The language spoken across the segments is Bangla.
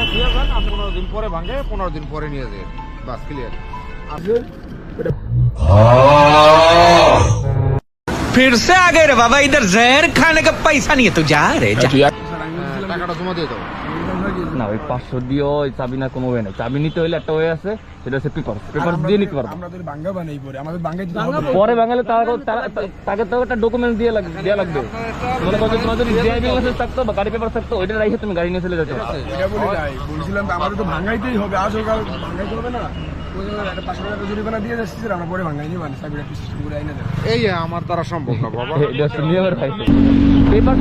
গাড়িটা দিয়ে যান, আপনি 15 দিন পরে ভাঙে 15 দিন পরে নিয়ে যান, বাস ক্লিয়ার। फिर से आ गए रे बाबा, इधर जहर खाने का पैसा नहीं है, तू जा रे जा। টাকাটা জমা দিয়ে দাও। না ওই 500 দিয়ে ওই চাবি না কোনো ওয়ে নেই। চাবি নিতে হলে একটা ওয়ে আছে, সেটা হচ্ছে পেপার দিয়ে নিতে পারবো। আমরা তো ভাঙ্গা বানাই পরে আমাদের ভাঙ্গাই পরে বাঙালি তাকে তো একটা ডকুমেন্ট দেওয়া লাগবে। মনে করো তোমার যদি ড্রাইভিং লাইসেন্স থাকতো বা গাড়ি পেপার থাকতো, ওইটা রাইখে তুমি গাড়ি নিয়ে চলে যেতে পারো। এটা বলি যাই বলছিলাম আমাদের তো ভাঙ্গাইতেই হবে, আজ সকাল ভাঙ্গাইতে হবে না। ওই জন্য একটা 500 টাকা জরিমানা দিয়ে যাচ্ছি, আমরা পরে ভাঙ্গাই নিই, মানে চাবিটা পিস করে আইনা দেব। এই আমার দ্বারা সম্ভব না বাবা। এটা হচ্ছে নিয়মের খাইছে পেপার।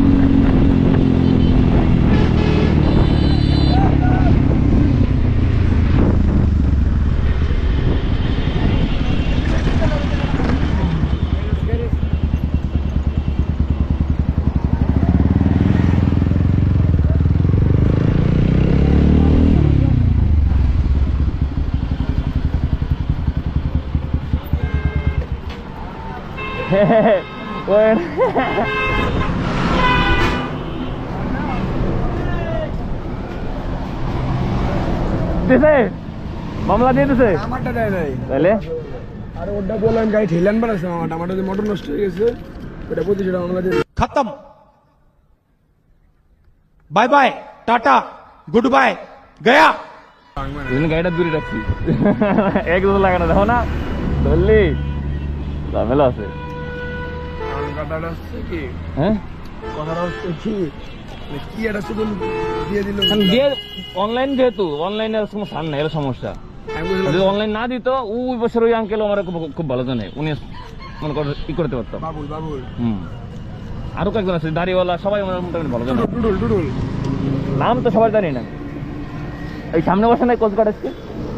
মামলা দিয়ে দিছে, আমারটা দেয় নাই তাহলে আর ওটা বললাম গাড়ি ঠেলান বানাচ্ছে, আমারটা যে মোটর নষ্ট হয়ে গেছে ওটা 25 টাকা মামলা দিয়ে। खत्म, bye bye tata good bye गया। গাড়িটা দূরে রাখছি। এক দুটো লাগানো দেখো না, ধরলি ঝামেলা আছে। কথাটা হচ্ছে কি, হ্যাঁ কথাটা হচ্ছে কি, কি একটা শুধু দিয়ে দিল। দিয়ে অনলাইন, যেহেতু অনলাইনে কোনো সার নাই, এটা সমস্যা। যদি অনলাইন না দিত, ওই বছর ওই আঙ্কেল আমার খুব ভালো জানে, উনি মনে করে ই করতে পারতাম। বাবুল আরো কয়েকজন আছে দাড়িওয়ালা, সবাই আমার মোটামুটি ভালো জানে। টুডুল নাম তো সবাই জানি না। এই সামনে বসে নাই কোচঘাট আজকে,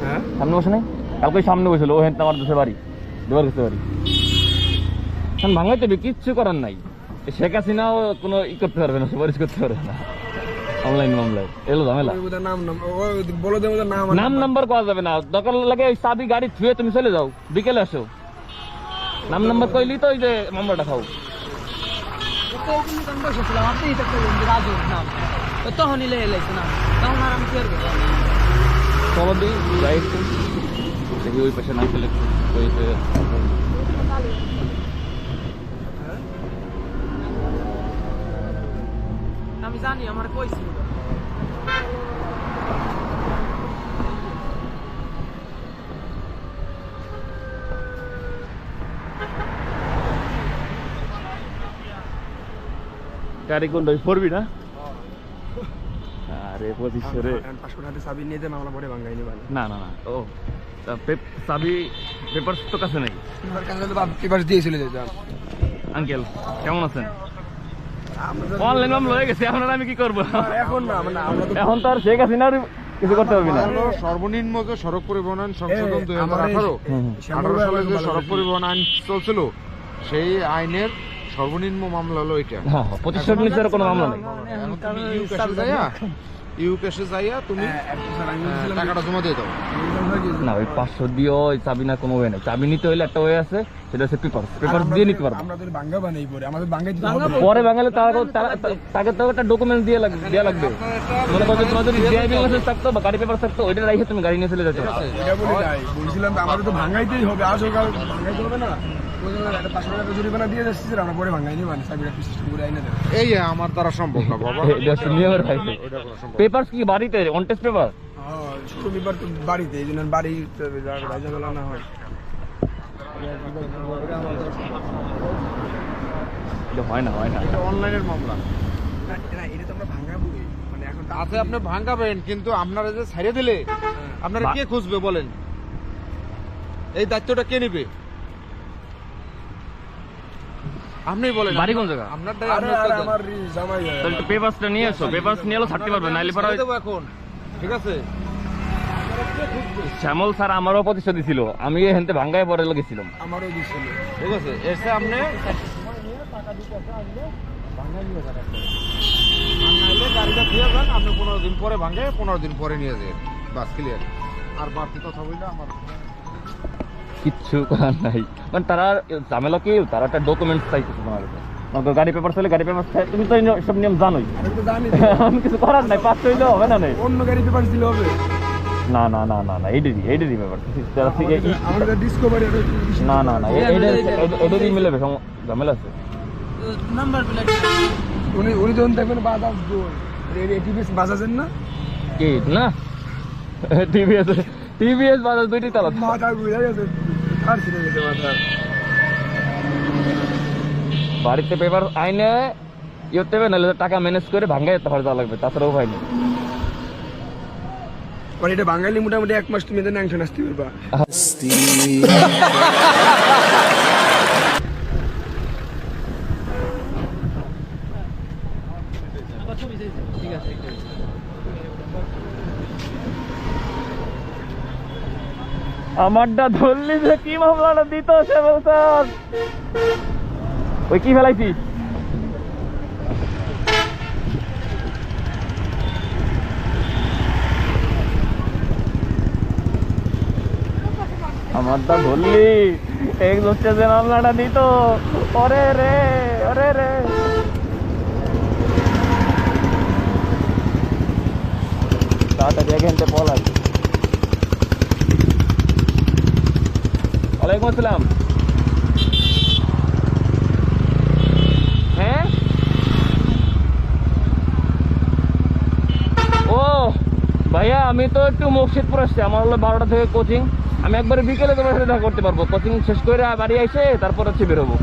হ্যাঁ সামনে বসে নাই, কালকে সামনে বসেছিল, ও হেন আমার দেশে বাড়ি, দেবার কাছে বাড়ি। এখন ভাঙাইতে হবে, কিচ্ছু করার নাই। শেখ হাসিনাও কোনো ই করতে পারবে না, সুপারিশ করতে পারবে না অনলাইন মামলায়। এলো ঝামেলা, নাম নাম্বার পাওয়া যাবে না। দরকার লাগে ওই চাবি গাড়ি ধুয়ে তুমি চলে যাও, বিকেলে আসো, নাম নাম্বার কইলি তো ওই যে মামলাটা খাও। তখন চলো দিই যাই একটু দেখি ওই পাশে না চলে আমি জানি আমার কইছি গাড়ি কোনটা পড়বি না? আরে 2500 রে 500 টাকা চাবি নিয়ে যে মামলা পরে ভাঙ্গাই নিবানি। না না না, ও চাবি পেপার তো কাছে নাই। আমার কাছে তো পেপার দিয়ে চলে যেতাম। আঙ্কেল কেমন আছেন? অনলাইন মামলা হয়ে গেছে, এখন আর আমি কি করবো? এখন না, মানে আমরা তো এখন তো আর শেখ হাসিনার কিছু করতে পারবি না। সর্বনিম্ন যে সড়ক পরিবহন আইন সংশোধন 2018 সালে যে সড়ক পরিবহন আইন চলছিল, সেই আইনের সর্বনিম্ন মামলা হলো এটা। হ্যাঁ 2500 নিচের কোনো মামলা নেই। ইউকেশে যাইয়া তুমি টাকাটা জমা দিয়ে দাও। না ওই 500 দিয়ে ওই চাবি না কোনো ওয়ে নেই। চাবি নিতে হলে একটা ওয়ে আছে, সেটা হচ্ছে পেপার দিয়ে নিতে পারবো। আমরা তো ভাঙ্গা বানাই পরে আমাদের ভাঙ্গাই পরে বাঙালি তাকে তো একটা ডকুমেন্ট দেওয়া লাগবে। মনে করো তোমার যদি ড্রাইভিং লাইসেন্স থাকতো বা গাড়ি পেপার থাকতো, ওইটা রাইখে তুমি গাড়ি নিয়ে চলে যেতে পারো। এটা বলি যাই বলছিলাম আমাদের তো ভাঙ্গাইতেই হবে, আজ সকাল ভাঙ্গাইতে হবে না। ওই জন্য একটা 500 টাকা জরিমানা দিয়ে যাচ্ছি, আমরা পরে ভাঙ্গাই নিই, মানে চাবিটা পিস করে আইনা দেব। এই আমার দ্বারা সম্ভব না বাবা। এটা হচ্ছে নিয়মের খাইছে পেপার। কি বাড়িতে অন টেস্ট পেপার? শুধু পেপার তো বাড়িতে, এই জন্য বাড়ি ঝামেলা না হয়। হয় না এটা অনলাইনের মামলা এটা তো আমরা ভাঙ্গাবই, মানে এখন আছে, আপনি ভাঙাবেন, কিন্তু আপনারা যে ছাড়িয়ে দিলে আপনারা কে খুঁজবে বলেন? এই দায়িত্বটা কে নেবে? আপনি বলেন। বাড়ি কোন জায়গা? আপনার আমার জামাই তাহলে তো পেপারসটা নিয়ে এসো, পেপারস নিয়ে এলো ছাড়তে পারবে, নাইলে পরে এখন ঠিক আছে। শ্যামল স্যার আমারও প্রতিশ্রুতি ছিল, আমি হেনতে ভাঙ্গায় পরে গেছিলাম। আমারও দিছিল, ঠিক আছে। এসে আপনি গাড়িটা দিয়ে যান, আপনি 15 দিন পরে ভাঙে 15 দিন পরে নিয়ে যান, বাস ক্লিয়ার। আর বাড়তি কথা বললে আমার কিচ্ছু করার নাই, কারণ তারা ঝামেলা কি, তারা একটা ডকুমেন্টস চাইছে তোমার কাছে। গাড়ি পেপার চলে, গাড়ি পেপার তুমি তো সব নিয়ম জানোই। আমি তো জানি তো। আমি কিছু করার নাই, পাস হইলেও হবে না। অন্য গাড়ি পেপার দিলে হবে না না না না না, এইটারই ব্যাপার। আমাদের ডিসকভারি না না না, এটারই মিলেবে, ঝামেলা আছে। নাম্বার প্লেট উনি যখন দেখবেন বাজাজ টিভিএস বাজাজের না কি না, টিভিএস বাজাজ দুইটাই তো আলাদা। মাথা ঘুরে গেছে, আর ছিঁড়ে গেছে মাথা। বাড়িতে পেপার আইনে ইয়ে হবে, নাহলে টাকা ম্যানেজ করে ভাঙ্গাই তারপর যাওয়া লাগবে, তাছাড়া উপায় নেই। মানে এটা বাঙালি মোটামুটি 1 মাস তুমি এদের ন্যাংশন আসতে পারবা। আমারটা ধরলি যে কি মামলাটা দিত সে বলছ, ওই কি ফেলাইছি আমারটা ধরলি এক হচ্ছে যে মামলাটা দিত। ওরে রে ওরে রে, তাড়াতাড়ি এখানটা পলাই। ওয়ালাইকুম আসসালাম। হ্যাঁ, ও ভাইয়া আমি তো একটু মুর্শিদপুর আসছি, আমার হলো 12টা থেকে কোচিং। আমি একবারে বিকেলে তোমার সাথে দেখা করতে পারবো, কোচিং শেষ করে বাড়ি এসে তারপর হচ্ছে বেরোবো।